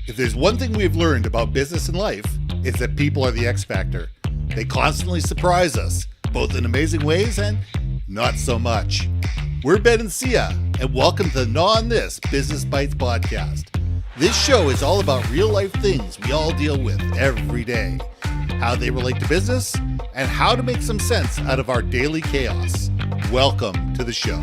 If there's one thing we've learned about business and life, it's that people are the X factor. They constantly surprise us, both in amazing ways and not so much. We're Ben and Syya, and welcome to the Gnaw on This Business Bites podcast. This show is all about real life things we all deal with every day, how they relate to business, and how to make some sense out of our daily chaos. Welcome to the show.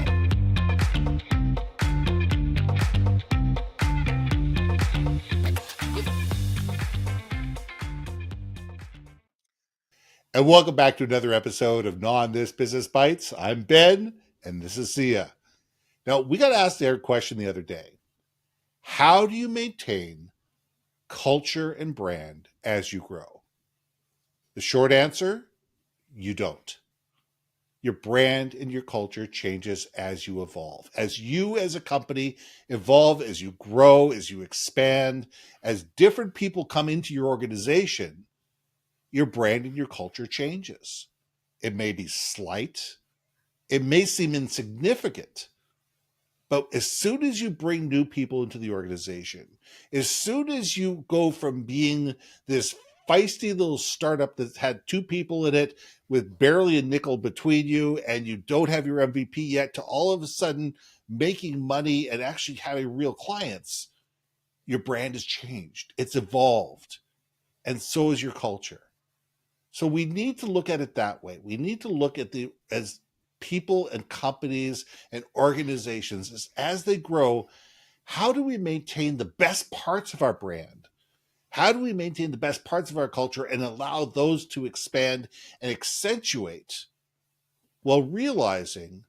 And welcome back to another episode of Gnaw on This Business Bites. I'm Ben, and this is Syya. Now, we got asked their question the other day. How do you maintain culture and brand as you grow? The short answer, you don't. Your brand and your culture changes as you evolve. As you as a company evolve, as you grow, as you expand, as different people come into your organization, your brand and your culture changes. It may be slight. It may seem insignificant. But as soon as you bring new people into the organization, as soon as you go from being this feisty little startup that had two people in it with barely a nickel between you and you don't have your MVP yet to all of a sudden making money and actually having real clients, your brand has changed. It's evolved. And so is your culture. So we need to look at it that way. We need to look at as people and companies and organizations as they grow, how do we maintain the best parts of our brand? How do we maintain the best parts of our culture and allow those to expand and accentuate while realizing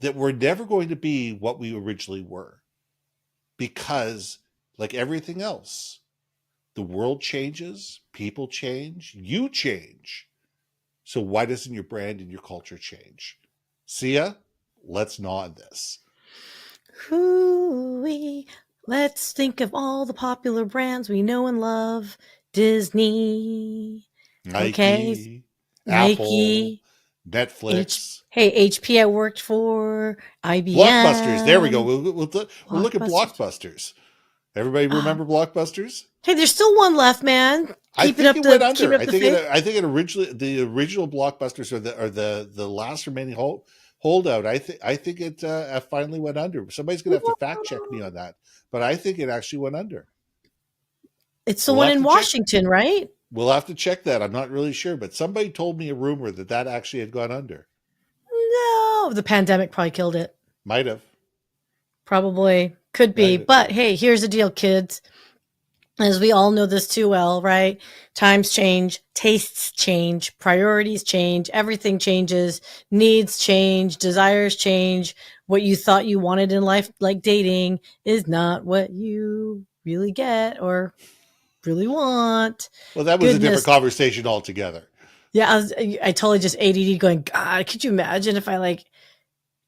that we're never going to be what we originally were? Because like everything else, the world changes, people change, you change. So why doesn't your brand and your culture change? Syya, let's gnaw on this. Hooey. Let's think of all the popular brands we know and love. Disney. Nike, Okay. Apple, Nike. Netflix. HP I worked for. IBM. Blockbusters. There we go. We'll look at Blockbusters. Everybody remember Blockbusters? Hey, there's still one left, man. I think it went under. I think it originally the original Blockbusters are the last remaining holdout. I think it finally went under. Somebody's gonna have to fact check me on that, but I think it actually went under. It's the one in Washington, right? We'll have to check that. I'm not really sure, but somebody told me a rumor that actually had gone under. No, the pandemic probably killed it. Might have. Probably. Could be. But hey, here's the deal, kids. As we all know this too well, right? Times change, tastes change, priorities change, everything changes, needs change, desires change. What you thought you wanted in life, like dating, is not what you really get or really want. Well, that was a different conversation altogether. Yeah, I totally just ADD going, God, could you imagine if I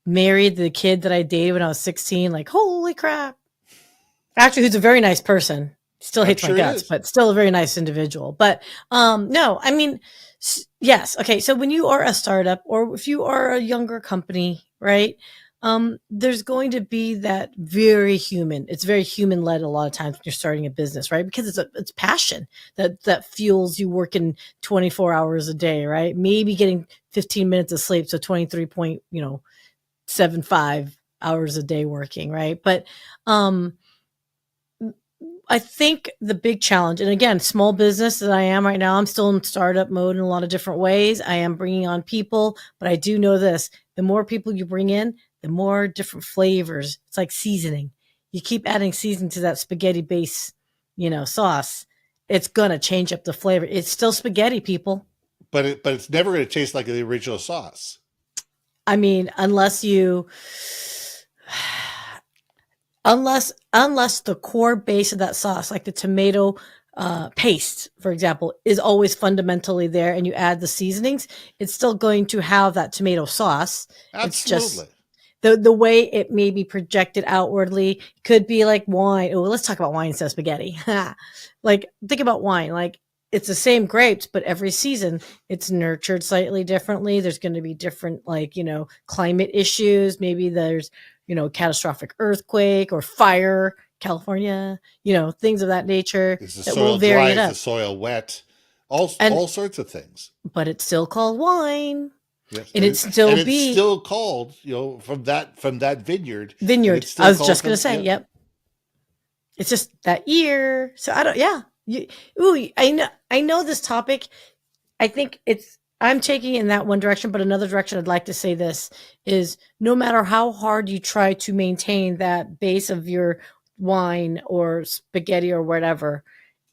married the kid that I dated when I was 16? Like, holy crap. Actually, who's a very nice person. Still hates my guts, but still a very nice individual. But no, I mean, yes. Okay. So when you are a startup or if you are a younger company, right, there's going to be that very human. It's very human led a lot of times when you're starting a business, right? Because it's passion that fuels you working 24 hours a day, right? Maybe getting 15 minutes of sleep. So 23.75 hours a day working, right? But I think the big challenge, and again, small business that I am right now, I'm still in startup mode in a lot of different ways. I am bringing on people, but I do know this. The more people you bring in, the more different flavors. It's like seasoning. You keep adding seasoning to that spaghetti base, sauce. It's going to change up the flavor. It's still spaghetti, people. But it's never going to taste like the original sauce. I mean, unless the core base of that sauce, like the tomato paste, for example, is always fundamentally there and you add the seasonings, it's still going to have that tomato sauce. Absolutely. It's just the way it may be projected outwardly could be like wine. Oh, let's talk about wine instead of spaghetti. Like, think about wine. Like, it's the same grapes, but every season it's nurtured slightly differently. There's going to be different, climate issues. Maybe there's, catastrophic earthquake or fire California, things of that nature Is the that will soil vary dry? it Is the up. soil wet? And All sorts of things. but it's still called wine, Yes, and it's still and it's be still called, from that vineyard, and vineyard. it's I still was called just gonna from, say, yeah. yep. It's just that year. So I don't. Yeah. Ooh, I know this topic. I think I'm taking it in that one direction, but another direction I'd like to say this is no matter how hard you try to maintain that base of your wine or spaghetti or whatever,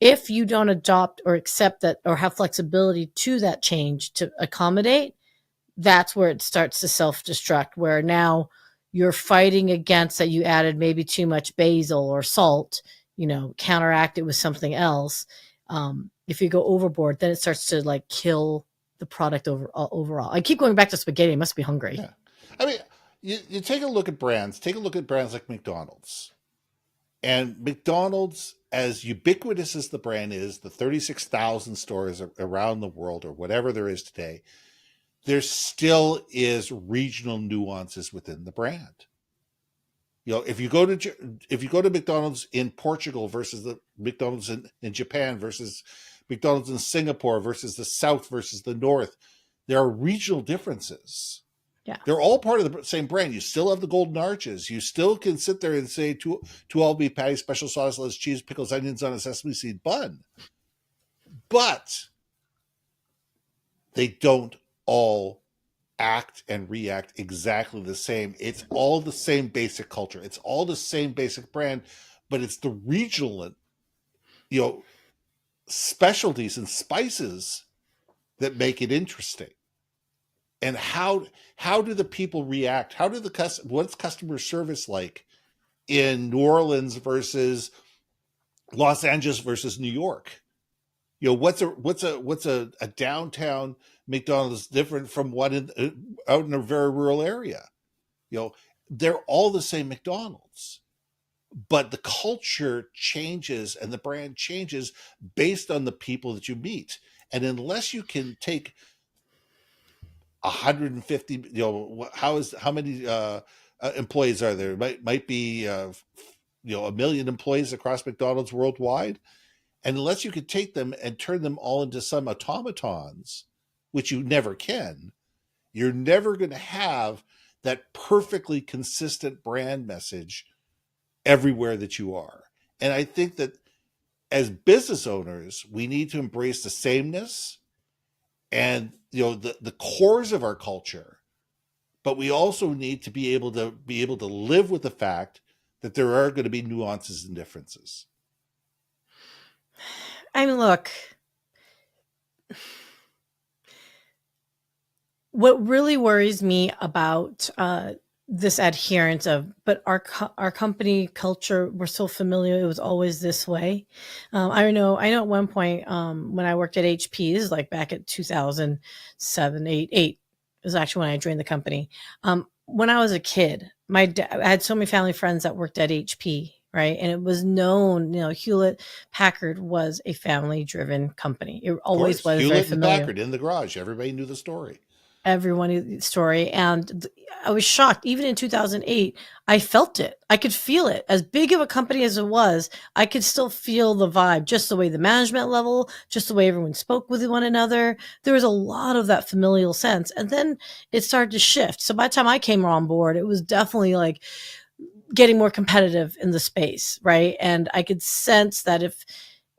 if you don't adopt or accept that or have flexibility to that change to accommodate, that's where it starts to self-destruct, where now you're fighting against that you added maybe too much basil or salt, counteract it with something else. If you go overboard, then it starts to like kill the product overall. I keep going back to spaghetti. I must be hungry. Yeah. I mean, you take a look at brands, like McDonald's. And McDonald's, as ubiquitous as the brand is, the 36,000 stores around the world or whatever there is today, there still is regional nuances within the brand. If you go to McDonald's in Portugal versus the McDonald's in Japan versus McDonald's in Singapore versus the South versus the North, there are regional differences. Yeah. They're all part of the same brand. You still have the golden arches. You still can sit there and say two all beef patties, special sauce, lettuce, cheese, pickles, onions on a sesame seed bun. But they don't all act and react exactly the same. It's all the same basic culture. It's all the same basic brand, but it's the regional, specialties and spices that make it interesting. And how do the people react? What's customer service like in New Orleans versus Los Angeles versus New York? What's a downtown McDonald's different from one out in a very rural area? They're all the same McDonald's, but the culture changes and the brand changes based on the people that you meet. And unless you can take 150, how many employees are there? Might be 1 million employees across McDonald's worldwide. And unless you could take them and turn them all into some automatons, which you never can, you're never going to have that perfectly consistent brand message everywhere that you are. And I think that as business owners, we need to embrace the sameness and the cores of our culture, but we also need to be able to live with the fact that there are going to be nuances and differences. I mean, look, what really worries me about this adherence of, but our company culture, we're so familiar, it was always this way. I know at one point when I worked at HP, this is like back at 2007, 8 is actually when I joined the company. When I was a kid, I had so many family friends that worked at HP, right? And it was known, Hewlett Packard was a family driven company. It Of always course, was very Hewlett and familiar. Packard in the garage. Everybody knew the story. Everyone's story. And I was shocked. Even in 2008, I felt it. I could feel it. As big of a company as it was, I could still feel the vibe, just the way the management level, just the way everyone spoke with one another. There was a lot of that familial sense. And then it started to shift. So by the time I came on board, it was definitely like getting more competitive in the space, right? And I could sense that if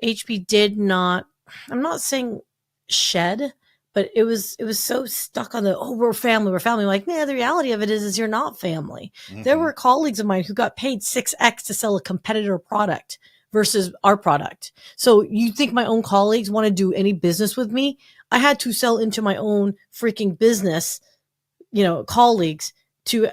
HP did not, I'm not saying shed, but it was so stuck on the, oh, we're family. Like, nah, the reality of it is you're not family. Mm-hmm. There were colleagues of mine who got paid 6x to sell a competitor product versus our product. So you think my own colleagues want to do any business with me? I had to sell into my own freaking business, colleagues, to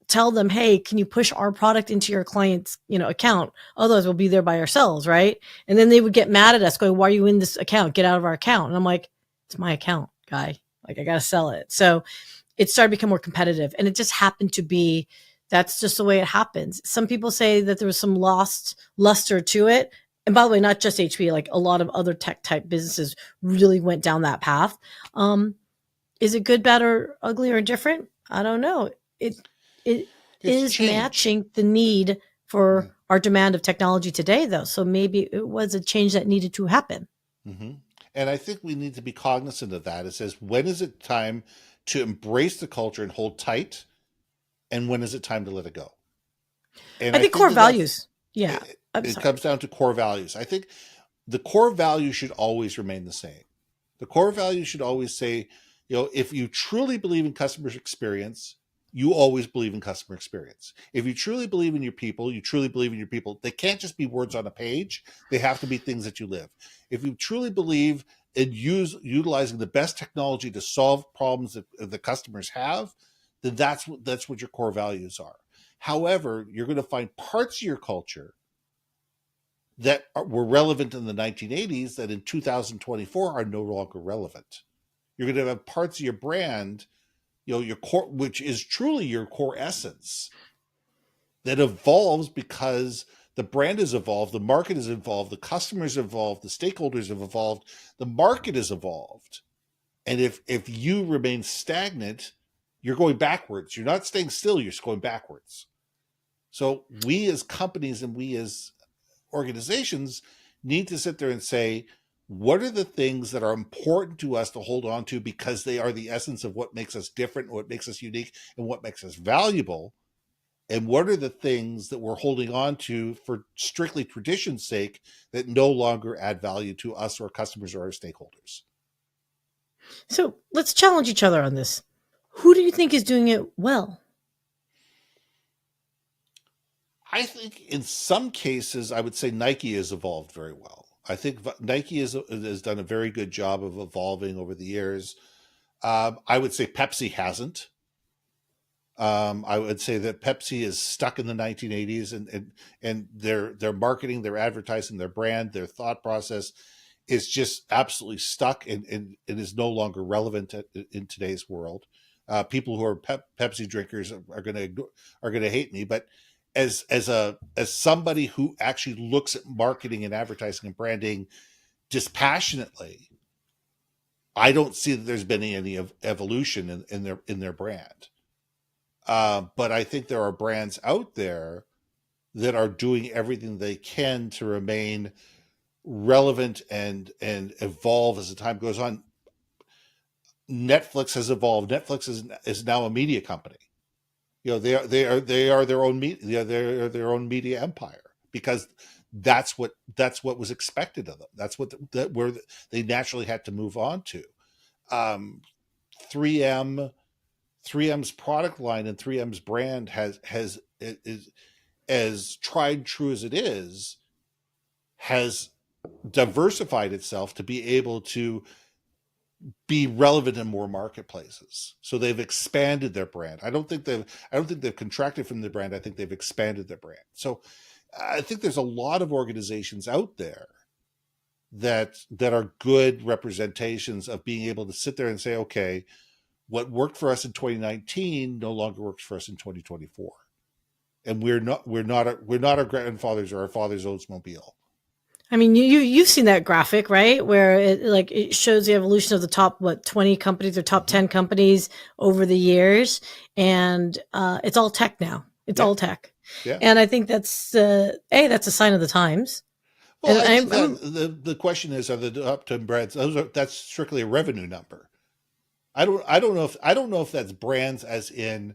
tell them, hey, can you push our product into your client's, account? Otherwise we'll be there by ourselves. Right. And then they would get mad at us going, why are you in this account? Get out of our account. And I'm like, it's my account, guy. Like, I got to sell it. So it started to become more competitive, and it just happened to be, that's just the way it happens. Some people say that there was some lost luster to it. And by the way, not just HP, like a lot of other tech type businesses really went down that path. Is it good, bad, or ugly, or different? I don't know. It It's is change. matching the need for our demand of technology today, though. So maybe it was a change that needed to happen. Mm-hmm. And I think we need to be cognizant of that. It says, when is it time to embrace the culture and hold tight? And when is it time to let it go? And I I think think core that that's, values. Yeah. I'm it sorry. comes down to core values. I think the core value should always remain the same. The core value should always say, if you truly believe in customer experience, you always believe in customer experience. If you truly believe in your people, you truly believe in your people. They can't just be words on a page. They have to be things that you live. If you truly believe in utilizing the best technology to solve problems that the customers have, then that's what your core values are. However, you're going to find parts of your culture that were relevant in the 1980s that in 2024 are no longer relevant. You're going to have parts of your brand, your core, which is truly your core essence, that evolves because the brand has evolved, the market has evolved, the customers have evolved, the stakeholders have evolved, the market has evolved. And if you remain stagnant, you're going backwards. You're not staying still, you're going backwards. So we as companies and we as organizations need to sit there and say, what are the things that are important to us to hold on to because they are the essence of what makes us different, what makes us unique, and what makes us valuable? And what are the things that we're holding on to for strictly tradition's sake that no longer add value to us or our customers or our stakeholders? So let's challenge each other on this. Who do you think is doing it well? I think in some cases, I would say Nike has evolved very well. I think Nike has done a very good job of evolving over the years. I would say Pepsi hasn't. I would say that Pepsi is stuck in the 1980s, and their marketing, their advertising, their brand, their thought process is just absolutely stuck and is no longer relevant in today's world. People who are Pepsi drinkers are going to hate me, but as somebody who actually looks at marketing and advertising and branding dispassionately, I don't see that there's been any evolution in their brand. But I think there are brands out there that are doing everything they can to remain relevant and evolve as the time goes on. Netflix has evolved. Netflix is now a media company. They are their own media. They're their own media empire because that's what was expected of them. That's where they naturally had to move on to. 3M 3M's product line and 3M's brand is as tried and true as it is, has diversified itself to be able to be relevant in more marketplaces. So they've expanded their brand. I don't think they've contracted from their brand. I think they've expanded their brand. So I think there's a lot of organizations out there that are good representations of being able to sit there and say, okay, what worked for us in 2019 no longer works for us in 2024. And we're not our grandfathers or our father's Oldsmobile. I mean, you've seen that graphic, right? Where it shows the evolution of the top 20 companies or top 10 companies over the years, and it's all tech now. It's all tech, Yeah. and I think that's that's a sign of the times. Well, And I think I'm that the question is, are the top 10 brands? That's strictly a revenue number. I don't know if that's brands as in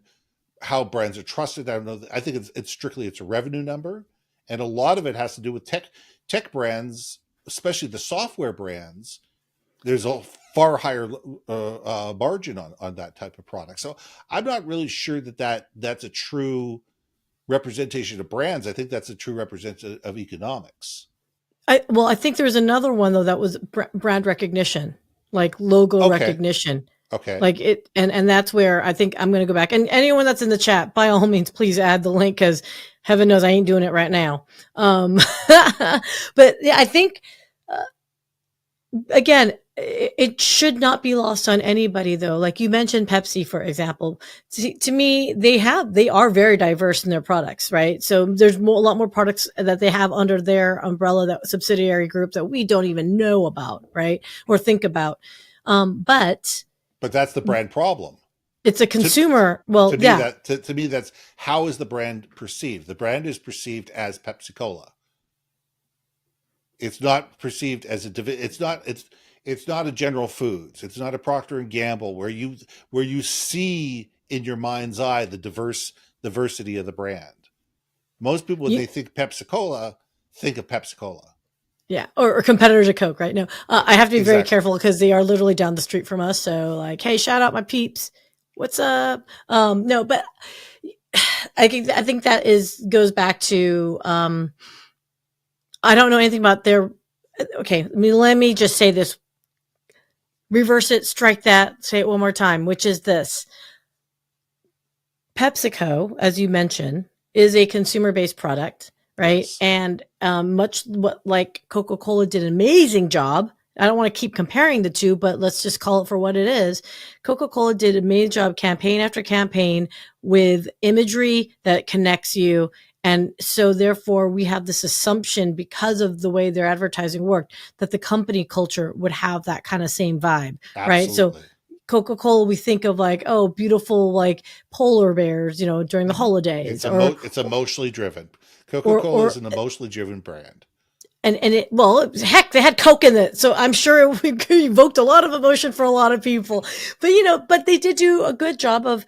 how brands are trusted. I don't know. I think it's strictly it's a revenue number, and a lot of it has to do with tech brands, especially the software brands. There's a far higher margin on that type of product. So I'm not really sure that's a true representation of brands. I think that's a true representation of economics. I think there's another one though that was brand recognition, like logo Okay. recognition. Okay. Like it, and that's where I think I'm going to go back. And anyone that's in the chat, by all means, please add the link because heaven knows I ain't doing it right now. But yeah, I think again, it should not be lost on anybody though. Like you mentioned Pepsi, for example, to me, they are very diverse in their products, right? So there's a lot more products that they have under their umbrella, that subsidiary group that we don't even know about, right? Or think about. But But that's the brand problem. It's a consumer. Well, to me, yeah. to me, that's how is the brand perceived? The brand is perceived as Pepsi Cola. It's not perceived as it's not a General Foods. It's not a Procter and Gamble where you see in your mind's eye the diversity of the brand. Most people, when they think Pepsi Cola, think of Pepsi Cola. Yeah, or competitors of Coke, right? No, I have to be very Exactly. careful because they are literally down the street from us. So, like, hey, shout out my peeps. What's up? No, but I think that goes back to I don't know anything about their. Okay, let me just say this. Reverse it, strike that, say it one more time, which is this. PepsiCo, as you mentioned, is a consumer-based product, right? Yes. And much like Coca-Cola did an amazing job. I don't want to keep comparing the two, but let's just call it for what it is. Coca-Cola did an amazing job campaign after campaign with imagery that connects you. And so therefore we have this assumption because of the way their advertising worked that the company culture would have that kind of same vibe, right? So Coca-Cola, we think of like, oh, beautiful, like polar bears, during the holidays. It's emotionally driven. Coca-Cola is an emotionally driven brand. And heck, they had Coke in it. So I'm sure it evoked a lot of emotion for a lot of people. But they did do a good job of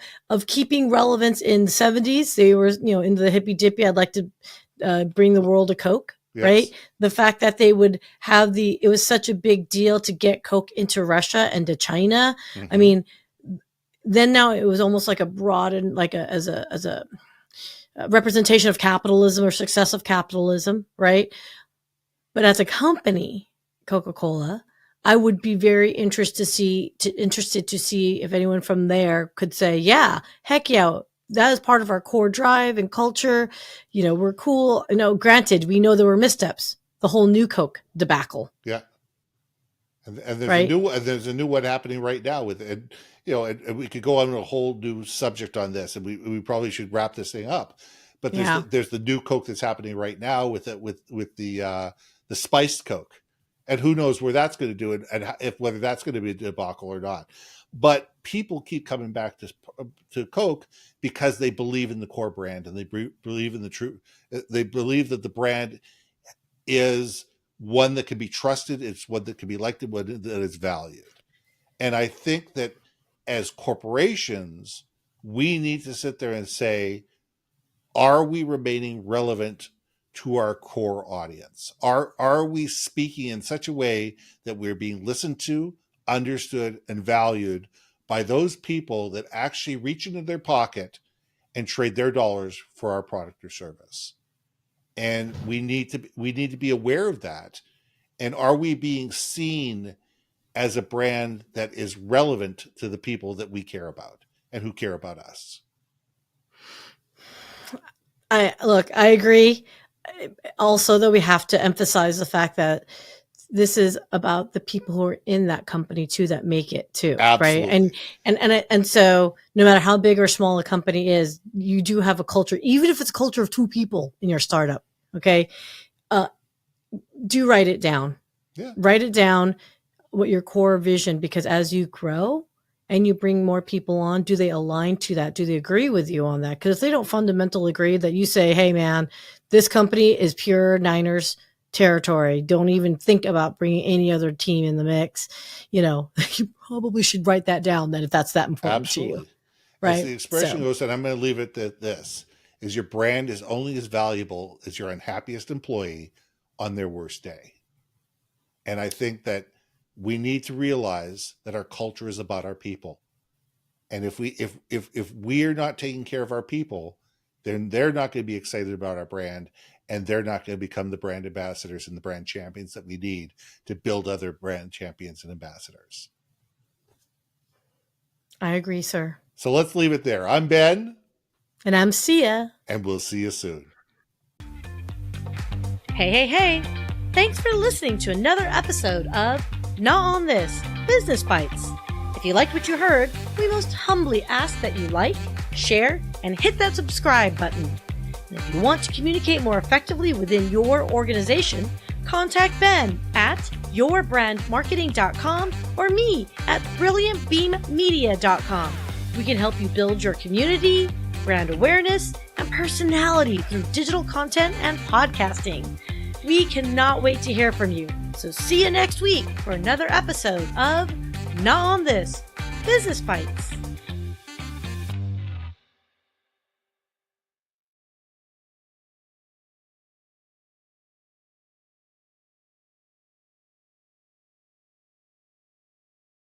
keeping relevance in the 70s. They were, into the hippy dippy. I'd like to bring the world a Coke. Yes. Right. The fact that they would have it was such a big deal to get Coke into Russia and to China. Mm-hmm. I mean, then now it was almost like a broadened, like as a representation of capitalism or success of capitalism. Right. But as a company, Coca-Cola, I would be very interested to see if anyone from there could say, yeah, heck yeah, that is part of our core drive and culture. We're cool. Granted, we know there were missteps. The whole new Coke debacle. Yeah. And there's a new one happening right now with it. And we could go on a whole new subject on this, and we probably should wrap this thing up. But there's the new Coke that's happening right now with the spiced Coke, and who knows where that's going to do it, and whether that's going to be a debacle or not. But people keep coming back to Coke because they believe in the core brand, and they believe in the truth. They believe that the brand is one that can be trusted. It's one that can be liked, and one that is valued. And I think that as corporations, we need to sit there and say, are we remaining relevant to our core audience? Are we speaking in such a way that we're being listened to, understood, and valued by those people that actually reach into their pocket and trade their dollars for our product or service? And we need to be aware of that. And are we being seen as a brand that is relevant to the people that we care about and who care about us? I agree. Also, though, we have to emphasize the fact that this is about the people who are in that company too, that make it too. Absolutely. Right. And so no matter how big or small a company is, you do have a culture, even if it's a culture of 2 people in your startup. Okay. Do write it down. Yeah. Write it down, what your core vision, because as you grow and you bring more people on, do they align to that? Do they agree with you on that? Because if they don't fundamentally agree, that you say, hey man, this company is pure Niners territory. Don't even think about bringing any other team in the mix. You probably should write that down then if that's that important to you. Right. As the expression goes, and I'm going to leave it at this, is your brand is only as valuable as your unhappiest employee on their worst day. And I think that we need to realize that our culture is about our people. And if we're not taking care of our people, then they're not going to be excited about our brand, and they're not going to become the brand ambassadors and the brand champions that we need to build other brand champions and ambassadors. I agree, sir. So let's leave it there. I'm Ben. And I'm Syya. And we'll see you soon. Hey. Thanks for listening to another episode of Gnaw on This, Business Bites. If you liked what you heard, we most humbly ask that you like, share, and hit that subscribe button. And if you want to communicate more effectively within your organization, contact Ben at yourbrandmarketing.com or me at brilliantbeammedia.com. We can help you build your community, brand awareness, and personality through digital content and podcasting. We cannot wait to hear from you. So see you next week for another episode of Gnaw on This Business Bites.